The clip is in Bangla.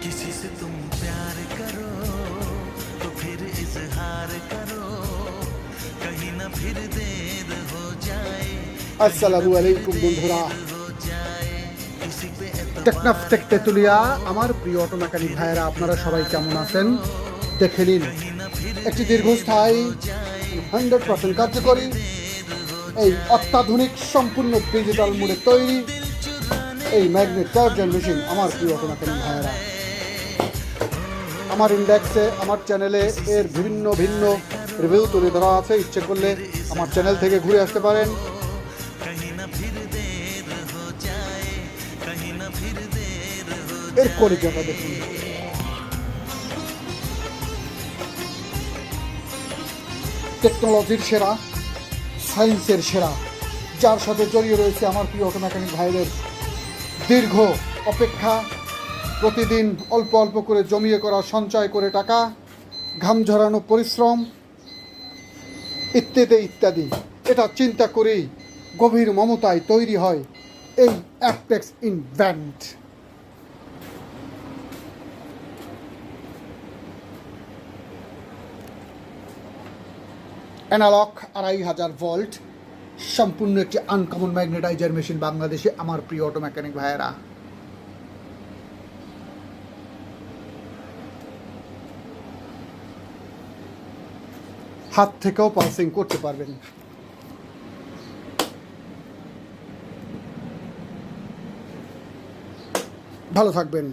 किसी से तुम प्यार करो तो फिर इजहार करो कहीं ना फिर देर हो जाए আসসালামু আলাইকুম বন্ধুরা, किसी पे টেকনাফ টেক তেতুলিয়া আমার প্রিয় অটো মেকানিক ভাইয়েরা, আপনারা সবাই কেমন আছেন? দেখে নিন, একটি দীর্ঘস্থায়ী 100% কার্যকরী এই অত্যাধুনিক সম্পূর্ণ ডিজিটাল মোডে তৈরি এই ম্যাগনেট চার্জার মেশিন আমার প্রিয় অটো মেকানিক ভাইয়েরা। আমার ইন্ডেক্সে, আমার চ্যানেলে এর ভিন্ন ভিন্ন রিভিউ তুলে ধরা আছে। ইচ্ছে করলে আমার চ্যানেল থেকে ঘুরে আসতে পারেন। এর কোয়ালিটিটা দেখুন, টেকনোলজির সেরা, সায়েন্সের সেরা, যার সাথে জড়িয়ে রয়েছে আমার প্রিয় অটো মেকানিক ভাইদের দীর্ঘ অপেক্ষা, প্রতিদিন অল্প অল্প করে জমিয়ে করা সঞ্চয় করে টাকা, ঘাম ঝরানো পরিশ্রম ইত্যাদি ইত্যাদি। এটা চিন্তা করেই গভীর মমতায় তৈরি হয় এই অ্যাপটেক্স ইনভেন্ট। অ্যানালগ 2500 ভোল্ট সম্পূর্ণ একটি আনকমন ম্যাগনেটাইজার মেশিন বাংলাদেশে আমার প্রিয় অটো মেকানিক ভাইয়েরা। হাত থেকেও পালসিং করতে পারবেন। ভালো থাকবেন।